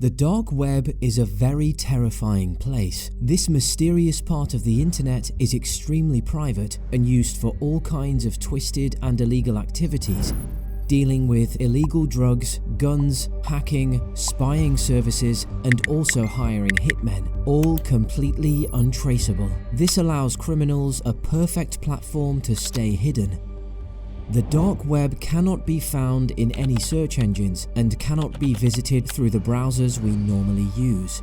The dark web is a very terrifying place. This mysterious part of the internet is extremely private and used for all kinds of twisted and illegal activities, dealing with illegal drugs, guns, hacking, spying services, and also hiring hitmen, all completely untraceable. This allows criminals a perfect platform to stay hidden. The dark web cannot be found in any search engines and cannot be visited through the browsers we normally use.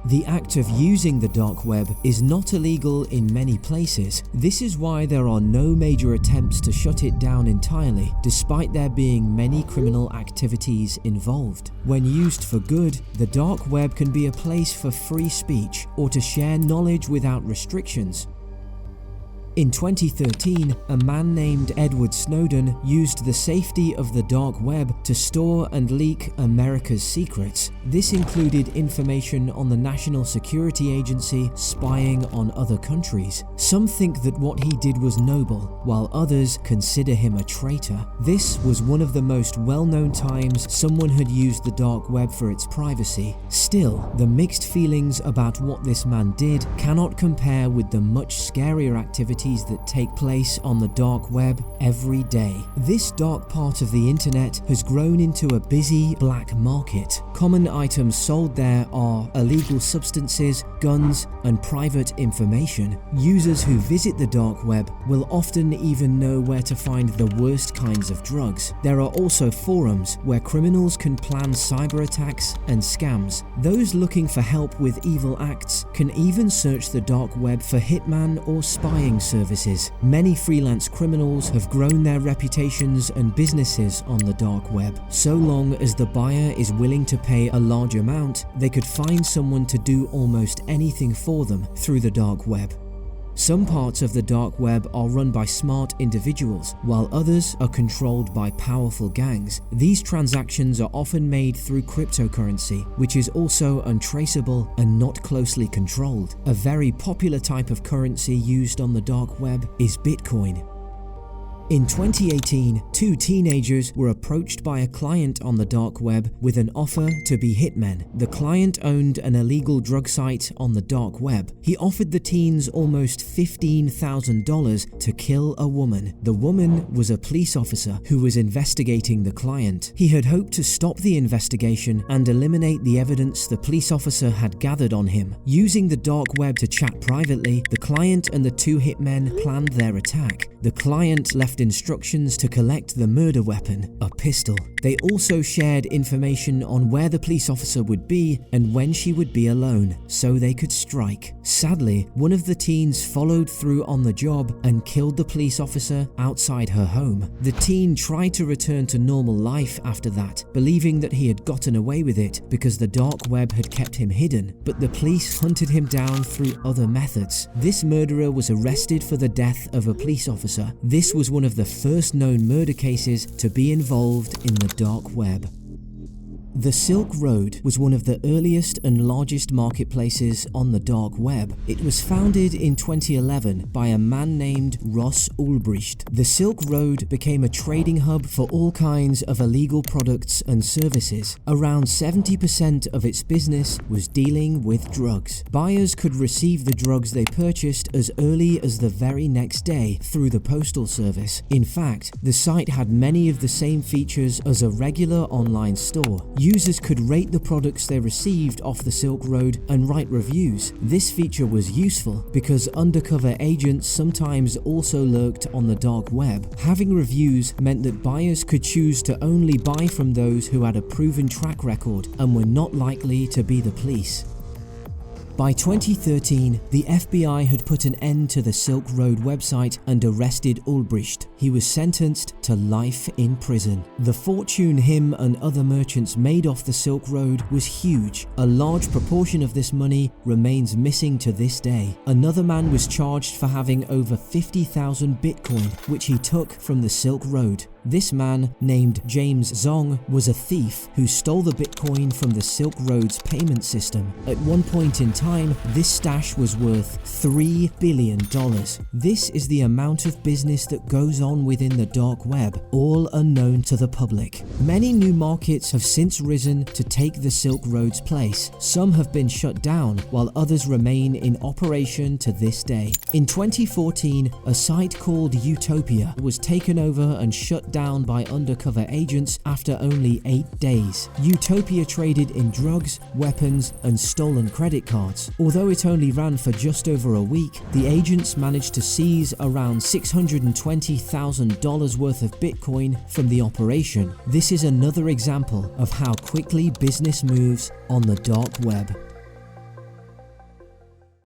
The act of using the dark web is not illegal in many places. This is why there are no major attempts to shut it down entirely, despite there being many criminal activities involved. When used for good, the dark web can be a place for free speech or to share knowledge without restrictions. In 2013, a man named Edward Snowden used the safety of the dark web to store and leak America's secrets. This included information on the National Security Agency spying on other countries. Some think that what he did was noble, while others consider him a traitor. This was one of the most well-known times someone had used the dark web for its privacy. Still, the mixed feelings about what this man did cannot compare with the much scarier activities that take place on the dark web every day. This dark part of the internet has grown into a busy black market. Common items sold there are illegal substances, guns, and private information. Users who visit the dark web will often even know where to find the worst kinds of drugs. There are also forums where criminals can plan cyber attacks and scams. Those looking for help with evil acts can even search the dark web for hitman or spying services. Many freelance criminals have grown their reputations and businesses on the dark web. So long as the buyer is willing to pay a large amount, they could find someone to do almost anything for them through the dark web. Some parts of the dark web are run by smart individuals, while others are controlled by powerful gangs. These transactions are often made through cryptocurrency, which is also untraceable and not closely controlled. A very popular type of currency used on the dark web is Bitcoin. In 2018, two teenagers were approached by a client on the dark web with an offer to be hitmen. The client owned an illegal drug site on the dark web. He offered the teens almost $15,000 to kill a woman. The woman was a police officer who was investigating the client. He had hoped to stop the investigation and eliminate the evidence the police officer had gathered on him. Using the dark web to chat privately, the client and the two hitmen planned their attack. The client left instructions to collect the murder weapon, a pistol. They also shared information on where the police officer would be and when she would be alone, so they could strike. Sadly, one of the teens followed through on the job and killed the police officer outside her home. The teen tried to return to normal life after that, believing that he had gotten away with it because the dark web had kept him hidden, but the police hunted him down through other methods. This murderer was arrested for the death of a police officer. This was one of the first known murder cases to be involved in the dark web. The Silk Road was one of the earliest and largest marketplaces on the dark web. It was founded in 2011 by a man named Ross Ulbricht. The Silk Road became a trading hub for all kinds of illegal products and services. Around 70% of its business was dealing with drugs. Buyers could receive the drugs they purchased as early as the very next day through the postal service. In fact, the site had many of the same features as a regular online store. Users could rate the products they received off the Silk Road and write reviews. This feature was useful because undercover agents sometimes also lurked on the dark web. Having reviews meant that buyers could choose to only buy from those who had a proven track record and were not likely to be the police. By 2013, the FBI had put an end to the Silk Road website and arrested Ulbricht. He was sentenced to life in prison. The fortune him and other merchants made off the Silk Road was huge. A large proportion of this money remains missing to this day. Another man was charged for having over 50,000 Bitcoin, which he took from the Silk Road. This man, named James Zong, was a thief who stole the Bitcoin from the Silk Road's payment system. At one point in time, time, this stash was worth $3 billion. This is the amount of business that goes on within the dark web, all unknown to the public. Many new markets have since risen to take the Silk Road's place. Some have been shut down, while others remain in operation to this day. In 2014, a site called Utopia was taken over and shut down by undercover agents after only 8 days. Utopia traded in drugs, weapons, and stolen credit cards. Although it only ran for just over a week, the agents managed to seize around $620,000 worth of Bitcoin from the operation. This is another example of how quickly business moves on the dark web.